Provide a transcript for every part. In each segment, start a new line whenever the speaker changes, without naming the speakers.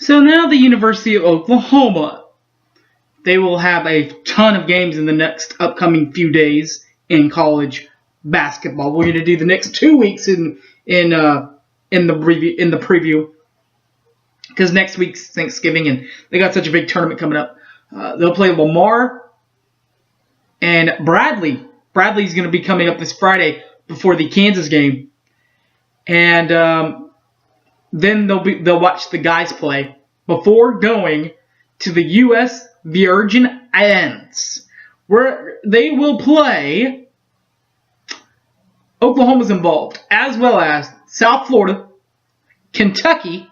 So now the University of Oklahoma, they will have a ton of games in the next upcoming few days in college basketball. We're going to do the next 2 weeks in the preview because next week's Thanksgiving and they got such a big tournament coming up. They'll play Lamar and Bradley. Bradley's going to be coming up this Friday before the Kansas game, and then they'll watch the guys play before going to the U.S. Virgin Islands, where they will play. Oklahoma's involved, as well as South Florida, Kentucky,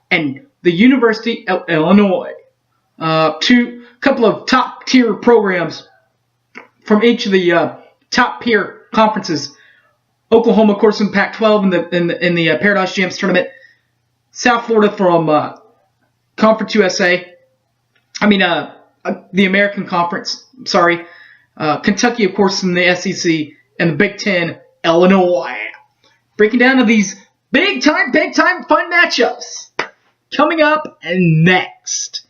and the University of Illinois. Couple of top-tier programs from each of the top-tier conferences. Oklahoma, of course, in Pac-12 in the Paradise Jams tournament. South Florida from Conference USA. The American Conference. Sorry. Kentucky, of course, in the SEC. And the Big Ten, Illinois. Breaking down to these big time fun matchups. Coming up next.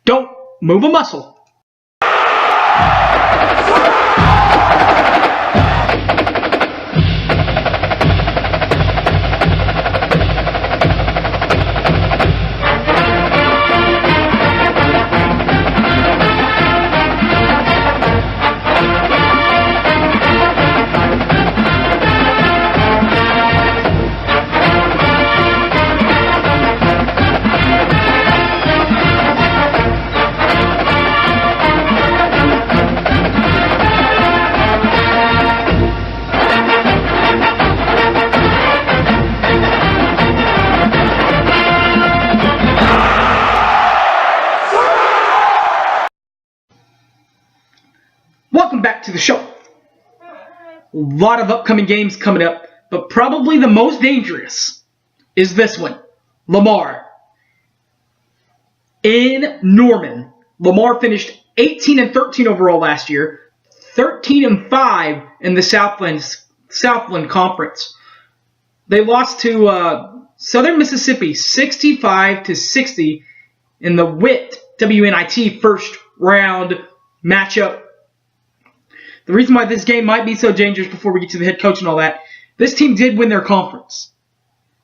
Don't move a muscle. Welcome back to the show. A lot of upcoming games coming up, but probably the most dangerous is this one. Lamar. In Norman, Lamar finished 18-13 overall last year, 13-5 in the Southland Conference. They lost to Southern Mississippi 65-60 in the WNIT first round matchup. The reason why this game might be so dangerous before we get to the head coach and all that, this team did win their conference.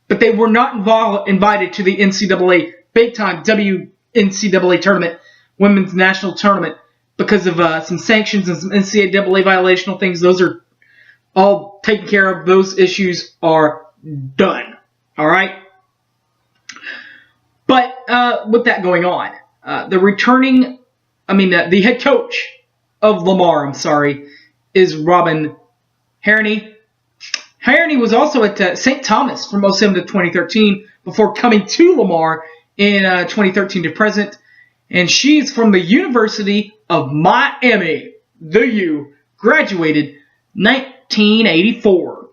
But they were not invited to the NCAA, big-time WNCAA tournament, women's national tournament, because of some sanctions and some NCAA violational things. Those are all taken care of. Those issues are done. All right? But with that going on, the head coach of Lamar, is Robin Harney. Harney was also at St. Thomas from 2007 to 2013 before coming to Lamar in 2013 to present. And she's from the University of Miami. The U. Graduated 1984.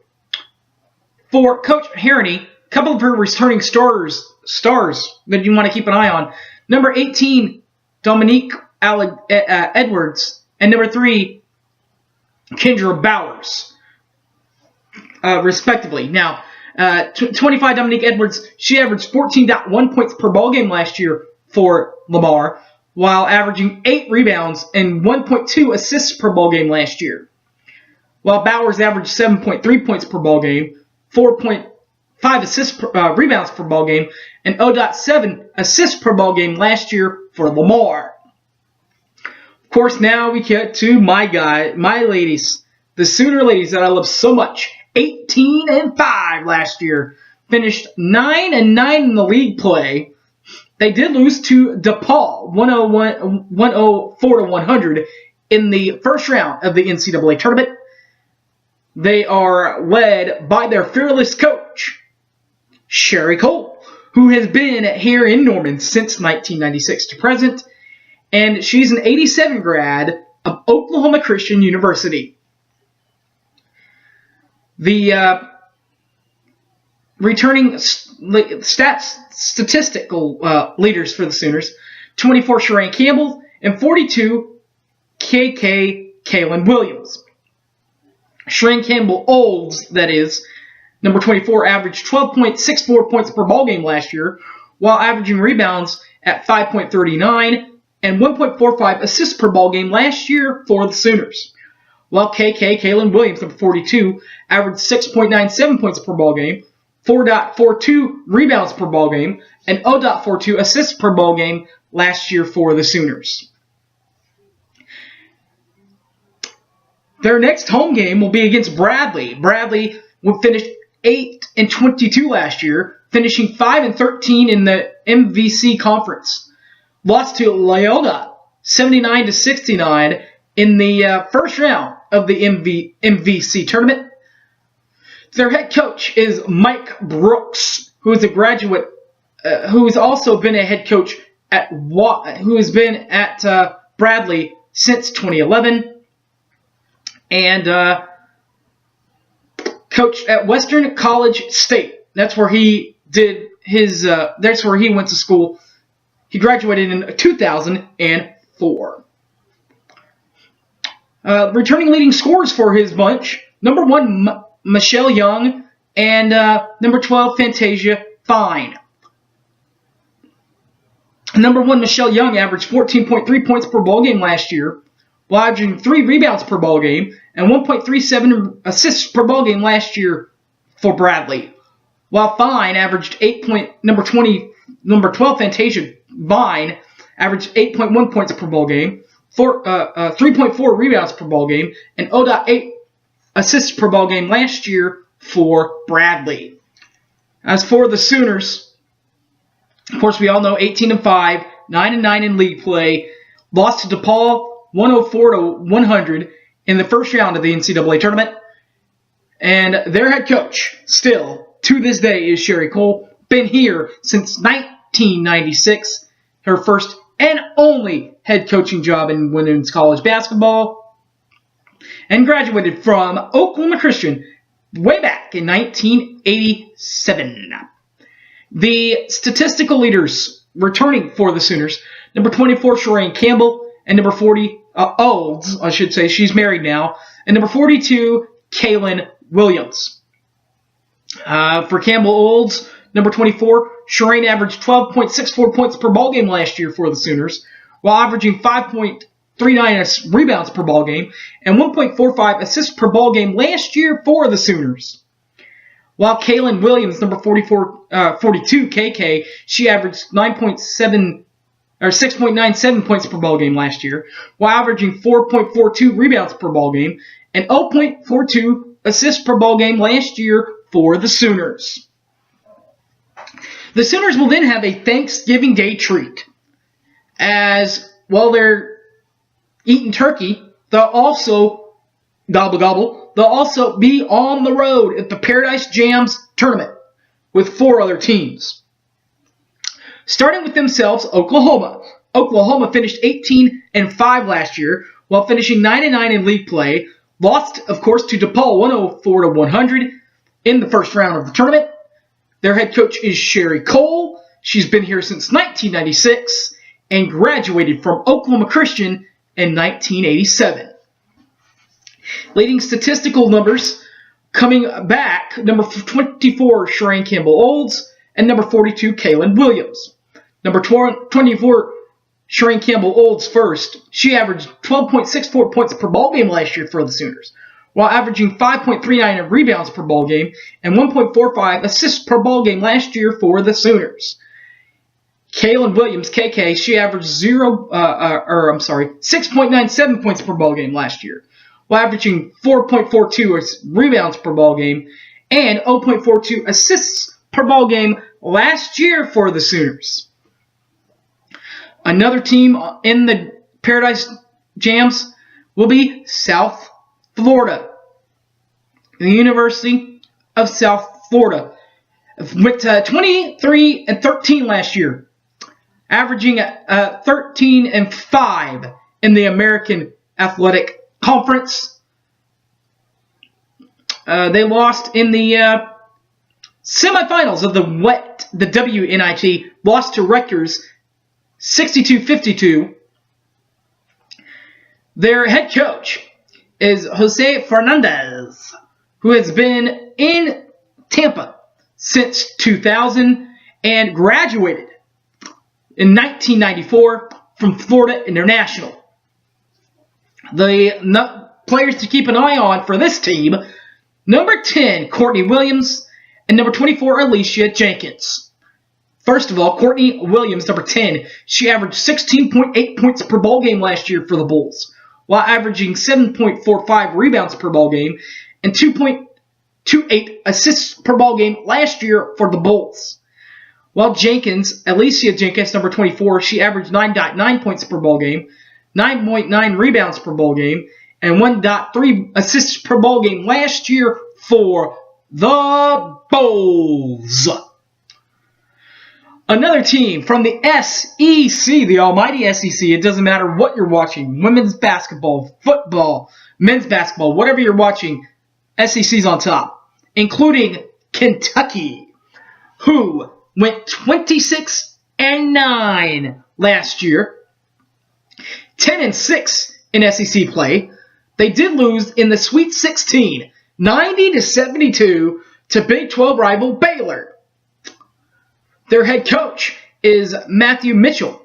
For Coach Harney, a couple of her returning stars that you want to keep an eye on. Number 18, Dominique Edwards. And number 3, Kendra Bowers, respectively. Now, 25 Dominique Edwards, she averaged 14.1 points per ball game last year for Lamar, while averaging 8 rebounds and 1.2 assists per ball game last year. While Bowers averaged 7.3 points per ball game, 4.5 rebounds per ball game, and 0.7 assists per ball game last year for Lamar. Of course, now we get to my ladies, the Sooner ladies that I love so much. 18-5 last year, finished 9-9 in the league play. They did lose to DePaul, 104-100 in the first round of the NCAA tournament. They are led by their fearless coach, Sherry Cole, who has been here in Norman since 1996 to present. And she's an 87 grad of Oklahoma Christian University. The returning statistical leaders for the Sooners, 24 Sherane Campbell and 42 Kaylin Williams. Sherane Campbell Olds, that is, number 24, averaged 12.64 points per ball game last year, while averaging rebounds at 5.39 and 1.45 assists per ball game last year for the Sooners. While Kalen Williams, number 42, averaged 6.97 points per ball game, 4.42 rebounds per ball game, and 0.42 assists per ball game last year for the Sooners. Their next home game will be against Bradley. Bradley finished 8-22 last year, finishing 5-13 in the MVC conference. Lost to Loyola 79-69 in the first round of the MVC tournament. Their head coach is Mike Brooks, who is a graduate, who has also been a head coach who has been at Bradley since 2011, and coached at Western College State. That's where he did his. That's where he went to school. He graduated in 2004. Returning leading scorers for his bunch: number 1, Michelle Young, and number 12, Fantasia Fine. Number 1, Michelle Young averaged 14.3 points per ball game last year, while averaging 3 rebounds per ball game and 1.37 assists per ball game last year for Bradley. While Fine averaged number 12, Fantasia Vine averaged 8.1 points per ball game, 3.4 rebounds per ball game, and 0.8 assists per ball game last year for Bradley. As for the Sooners, of course, we all know 18-5, 9-9 in league play, lost to DePaul 104-100 in the first round of the NCAA tournament. And their head coach, still to this day, is Sherry Cole. Been here since 1996, her first and only head coaching job in women's college basketball, and graduated from Oklahoma Christian way back in 1987. The statistical leaders returning for the Sooners: number 24, Shereen Campbell, and number 40, Olds, I should say, she's married now, and number 42, Kalen Williams. For Campbell Olds, number 24, Shereen averaged 12.64 points per ball game last year for the Sooners, while averaging 5.39 rebounds per ball game and 1.45 assists per ball game last year for the Sooners. While Kalen Williams, number 42, KK, she averaged 6.97 points per ball game last year, while averaging 4.42 rebounds per ball game and 0.42 assists per ball game last year for the Sooners. The Sooners will then have a Thanksgiving Day treat. As while they're eating turkey, they'll also they'll also be on the road at the Paradise Jams tournament with 4 other teams. Starting with themselves, Oklahoma. Oklahoma finished 18-5 last year, while finishing 9-9 in league play. Lost, of course, to DePaul 104-100 in the first round of the tournament. Their head coach is Sherry Cole. She's been here since 1996 and graduated from Oklahoma Christian in 1987. Leading statistical numbers coming back: number 24, Shereen Campbell Olds, and number 42, Kalen Williams. Number 24, Shereen Campbell Olds first. She averaged 12.64 points per ball game last year for the Sooners, while averaging 5.39 rebounds per ball game and 1.45 assists per ball game last year for the Sooners. Kalen Williams, KK, she averaged 6.97 points per ball game last year, while averaging 4.42 rebounds per ball game and 0.42 assists per ball game last year for the Sooners. Another team in the Paradise Jams will be South Florida. The University of South Florida went 23-13 last year, averaging 13-5 in the American Athletic Conference. They lost in the semifinals of the WNIT, lost to Rutgers 62-52. Their head coach is Jose Fernandez, who has been in Tampa since 2000 and graduated in 1994 from Florida International. The players to keep an eye on for this team, number 10, Courtney Williams, and number 24, Alicia Jenkins. First of all, Courtney Williams, number 10, she averaged 16.8 points per ball game last year for the Bulls, while averaging 7.45 rebounds per ball game and 2.28 assists per ball game last year for the Bulls. While Alicia Jenkins, number 24, she averaged 9.9 points per ball game, 9.9 rebounds per ball game, and 1.3 assists per ball game last year for the Bulls. Another team from the SEC, the almighty SEC. It doesn't matter what you're watching. Women's basketball, football, men's basketball, whatever you're watching, SEC's on top. Including Kentucky, who went 26-9 last year. 10-6 in SEC play. They did lose in the Sweet 16, 90-72 to Big 12 rival Baylor. Their head coach is Matthew Mitchell.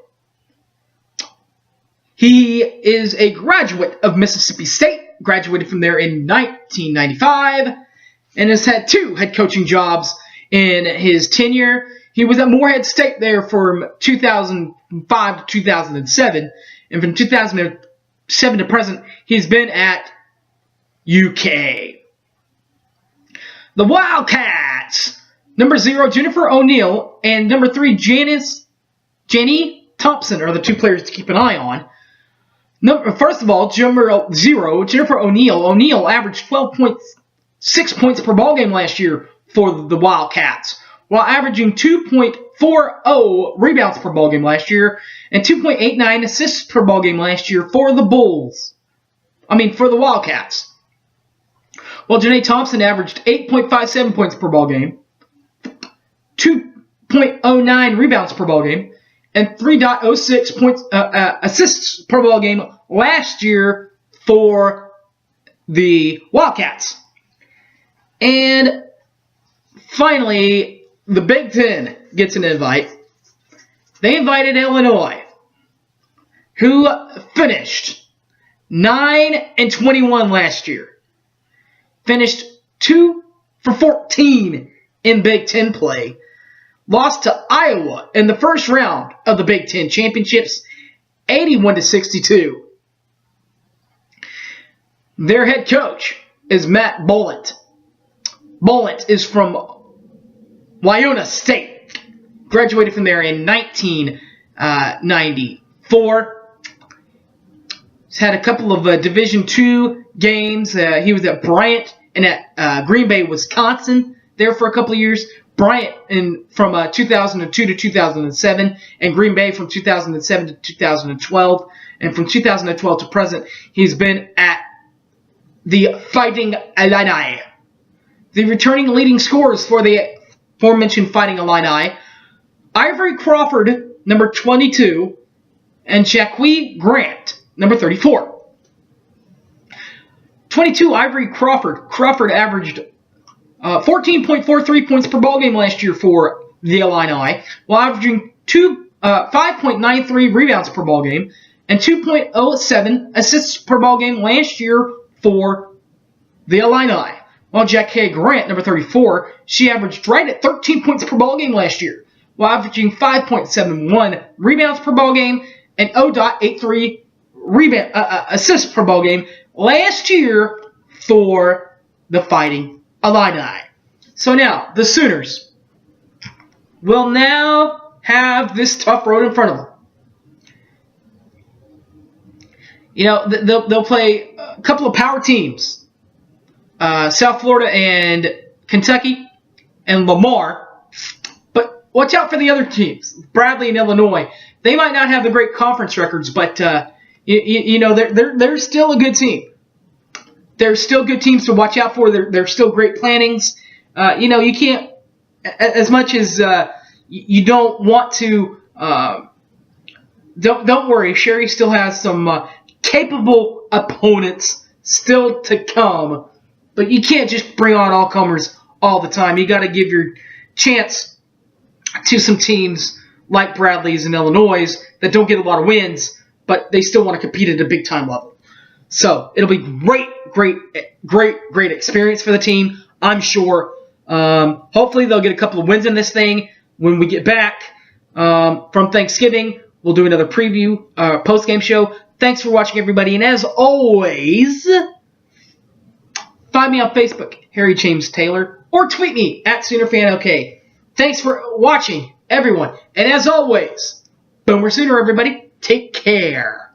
He is a graduate of Mississippi State, graduated from there in 1995, and has had 2 head coaching jobs in his tenure. He was at Morehead State there from 2005 to 2007, and from 2007 to present, he's been at UK. The Wildcats. Number 0, Jennifer O'Neill, and number 3, Jenny Thompson are the 2 players to keep an eye on. First of all, number 0, Jennifer O'Neill. O'Neill averaged 12.6 points per ball game last year for the Wildcats, while averaging 2.40 rebounds per ball game last year and 2.89 assists per ball game last year for the for the Wildcats. While Jenny Thompson averaged 8.57 points per ball game, 2.09 rebounds per ball game, and 3.06 assists per ball game last year for the Wildcats. And finally, the Big Ten gets an invite. They invited Illinois, who finished 9-21 last year. Finished 2 for 14 in Big Ten play. Lost to Iowa in the first round of the Big Ten Championships, 81-62. Their head coach is Matt Bullitt. Bullitt is from Wayona State. Graduated from there in 1994. He's had a couple of Division II games. He was at Bryant and at Green Bay, Wisconsin, there for a couple of years. Bryant from 2002 to 2007, and Green Bay from 2007 to 2012. And from 2012 to present, he's been at the Fighting Illini. The returning leading scorers for the aforementioned Fighting Illini, Ivory Crawford, number 22, and Jacqui Grant, number 34. 22, Ivory Crawford. Crawford averaged 14.43 points per ball game last year for the Illini, while averaging 5.93 rebounds per ball game and 2.07 assists per ball game last year for the Illini. While Jacqui Grant, number 34, she averaged right at 13 points per ball game last year, while averaging 5.71 rebounds per ball game and 0.83 assists per ball game last year for the Fighting Illini. So now, the Sooners will now have this tough road in front of them. You know, they'll play a couple of power teams, South Florida and Kentucky and Lamar. But watch out for the other teams, Bradley and Illinois. They might not have the great conference records, but they're still a good team. They're still good teams to watch out for. They're still great plannings. You can't, as much as you don't want to, don't worry. Sherry still has some capable opponents still to come. But you can't just bring on all-comers all the time. You got to give your chance to some teams like Bradley's and Illinois that don't get a lot of wins, but they still want to compete at a big-time level. So it'll be great experience for the team, I'm sure. Hopefully they'll get a couple of wins in this thing when we get back from Thanksgiving. We'll do another preview, post-game show. Thanks for watching, everybody. And as always, find me on Facebook, Harry James Taylor, or tweet me at SoonerFanLK. Thanks for watching, everyone. And as always, Boomer Sooner, everybody. Take care.